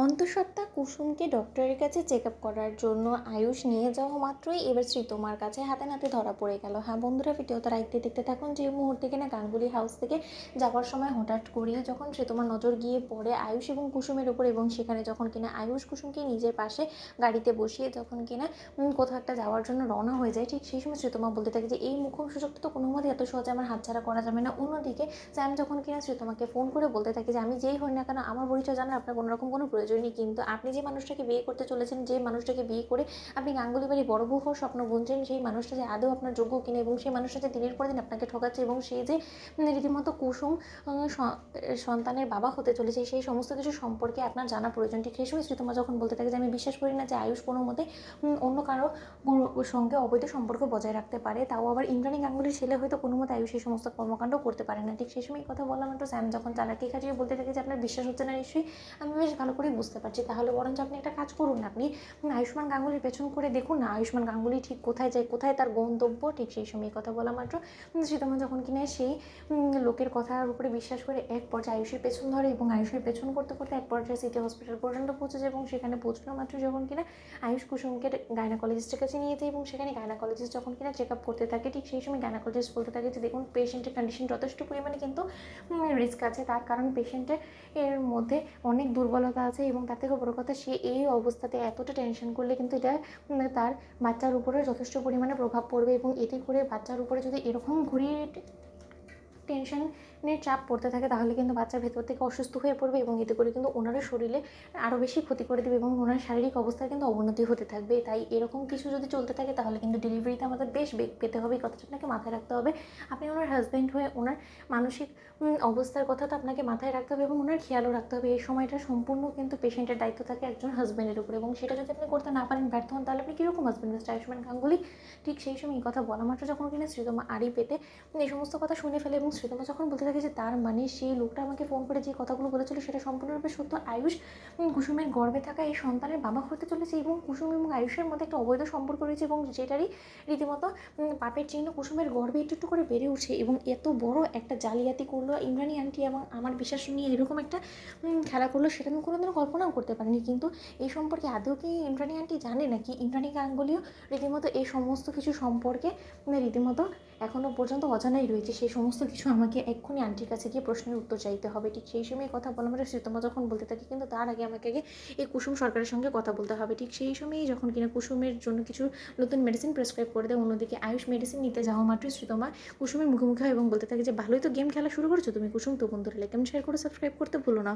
অন্তঃসত্ত্বা কুসুমকে ডক্টরের কাছে চেক আপ করার জন্য আয়ুষ নিয়ে যাওয়া মাত্রই এবার শ্রীতমার কাছে হাতে নাতে ধরা পড়ে গেল। হ্যাঁ বন্ধুরা, ভিডিওটা দেখতে থাকুন। যে মুহূর্তে কিনা গাঙ্গুলি হাউস থেকে যাওয়ার সময় হঠাৎ করেই যখন শ্রীতমার নজর গিয়ে পড়ে আয়ুষ এবং কুসুমের উপর, এবং সেখানে যখন কিনা আয়ুষ কুসুমকে নিজের পাশে গাড়িতে বসিয়ে যখন কিনা কোথাও একটা যাওয়ার জন্য রওনা হয়ে যায়, ঠিক সেই সময় শ্রীতমা বলতে থাকে যে এই মুখ্য সুযোগটা তো কোনো মতে এত সহজে আমার হাতছাড়া করা যাবে না। অন্যদিকে স্যাম যখন কিনা শ্রীতমাকে ফোন করে বলতে থাকে যে আমি যেই হই না কেন আমার পরিচয় জানার আপনার কোনো রকম কোনো প্রয়োজন নেই, কিন্তু আপনি যে মানুষটাকে বিয়ে করতে চলেছেন, যে মানুষটাকে বিয়ে করে আপনি গাঙ্গুলি বাড়ি বড় বউ হওয়ার স্বপ্ন বুনছেন, সেই মানুষটা যে আদৌ আপনার যোগ্য কিনা, এবং সেই মানুষটা যে দিনের পর দিন আপনাকে ঠকাচ্ছে, এবং সেই যে রীতিমতো কুসুম সন্তানের বাবা হতে চলেছে, সেই সমস্ত কিছু সম্পর্কে আপনার জানা প্রয়োজন। ঠিক সেই সময় শ্রীতমা যখন বলতে থাকে যে আমি বিশ্বাস করি না যে আয়ুষ কোনো মতে অন্য কারো সঙ্গে অবৈধ সম্পর্ক বজায় রাখতে পারে, তাও আবার ইন্দ্রাণী গাঙ্গুলির ছেলে হয়তো কোনো মতে আয়ুষ এই সমস্ত কর্মকাণ্ড করতে পারে না। ঠিক সেই সময় কথা বললাম একটু স্যাম যখন চালাকি খাটিয়ে বলতে থাকে যে আপনার বিশ্বাস হচ্ছে না নিশ্চয়ই, আমি বেশ ভালো করেই বুঝতে পারছি, তাহলে বরঞ্চ আপনি একটা কাজ করুন, আপনি আয়ুষ্মান গাঙ্গুলির পেছন করে দেখুন না আয়ুষ্মান গাঙ্গুলি ঠিক কোথায় যায়, কোথায় তার গন্তব্য। ঠিক সেই সময় কথা বলা মাত্র শ্রীতমা যখন কিনা সেই লোকের কথার উপরে বিশ্বাস করে এক পর্যায়ে আয়ুষের পেছন ধরে, এবং আয়ুষের পেছন করতে করতে এক পর্যায়ে সিটি হসপিটাল পর্যন্ত পৌঁছে যায়, এবং সেখানে পৌঁছানো মাত্র যখন কিনা আয়ুষ কুসুমকে গাইনাকোলজিস্টের কাছে নিয়ে যায়, এবং সেখানে গাইনাকোলজিস্ট যখন কিনা চেক আপ করতে থাকে, ঠিক সেই সময় গাইনাকোলজিস্ট বলতে থাকে যে দেখুন পেশেন্টের কন্ডিশন যথেষ্ট পরিমাণে কিন্তু রিস্ক আছে, তার কারণ পেশেন্টের এর মধ্যে অনেক দুর্বলতা আছে, এবং তার থেকে বড় কথা সে এই অবস্থাতে এতটা টেনশন করলে কিন্তু এটা তার বাচ্চার উপরে যথেষ্ট পরিমাণে প্রভাব পড়বে, এবং এতে করে বাচ্চার উপরে যদি এরকম ঘুরিয়ে টেনশনের চাপ পড়তে থাকে তাহলে কিন্তু বাচ্চার ভেতর থেকে অসুস্থ হয়ে পড়বে, এবং এতে করে কিন্তু ওনারও শরীরে আরও বেশি ক্ষতি করে দেবে, এবং ওনার শারীরিক অবস্থার কিন্তু অবনতি হতে থাকবে। তাই এরকম কিছু যদি চলতে থাকে তাহলে কিন্তু ডেলিভারিতে আমাদের বেশ বেগ পেতে হবে, এই কথাটা আপনাকে মাথায় রাখতে হবে। আপনি ওনার হাজব্যান্ড হয়ে ওনার মানসিক অবস্থার কথা তো আপনাকে মাথায় রাখতে হবে, এবং ওনার খেয়ালও রাখতে হবে। এই সময়টা সম্পূর্ণ কিন্তু পেশেন্টের দায়িত্ব থাকে একজন হাজব্যান্ডের উপর, এবং সেটা যদি আপনি করতে না পারেন, ব্যর্থ হন, তাহলে আপনি কীরকম হাজব্যান্ড মিস্টার আয়ুষ্মান গাঙ্গুলি। ঠিক সেই সময় এই কথা বলা মাত্র যখন কিনা শ্রীতমা আড়ি পেতে এই সমস্ত কথা শুনে ফেলে, এবং শ্রীতমা যখন বলতে থাকে যে তার মানে সেই লোকটা আমাকে ফোন করে যে কথাগুলো বলেছিল সেটা সম্পূর্ণরূপে সত্য, আয়ুষ কুসুমের গর্ভে থাকা এই সন্তানের বাবা হতে চলেছে, এবং কুসুম এবং আয়ুষের মধ্যে একটা অবৈধ সম্পর্ক রয়েছে, এবং যেটারই রীতিমতো পাপের চিহ্ন কুসুমের গর্ভে একটু একটু করে বেড়ে উঠছে, এবং এত বড় একটা জালিয়াতি করলো ইন্দ্রাণী আন্টি, এবং আমার বিশ্বাস নিয়ে এরকম একটা খেলা করলো সেটা আমি কোনোদিনও কল্পনাও করতে পারিনি। কিন্তু এই সম্পর্কে আদৌ কি ইন্দ্রাণী আন্টি জানে নাকি? ইন্দ্রাণী গাঙ্গুলিও রীতিমতো এই সমস্ত কিছু সম্পর্কে রীতিমতো এখনও পর্যন্ত অজানাই রয়েছে। সেই সমস্ত কিছু আমাকে এক্ষুনি আন্টির কাছে গিয়ে প্রশ্নের উত্তর চাইতে হবে। ঠিক সেই সময় কথা বলা মানে শ্রীতমা যখন বলতে থাকে, কিন্তু তার আগে আমাকে আগে এই কুসুম সরকারের সঙ্গে কথা বলতে হবে। ঠিক সেই সময়ই যখন কিনা কুসুমের জন্য কিছু নতুন মেডিসিন প্রেসক্রাইব করে দেয়, অন্যদিকে আয়ুষ মেডিসিন নিতে যাওয়া মাত্রই শ্রীতমা কুসুমের মুখোমুখি হয় এবং বলতে থাকে যে ভালোই তো গেম খেলা শুরু করেছো তুমি কুসুম, তো বন্ধুরা লাইক কমেন্ট শেয়ার করে সাবস্ক্রাইব করতে ভুলো না।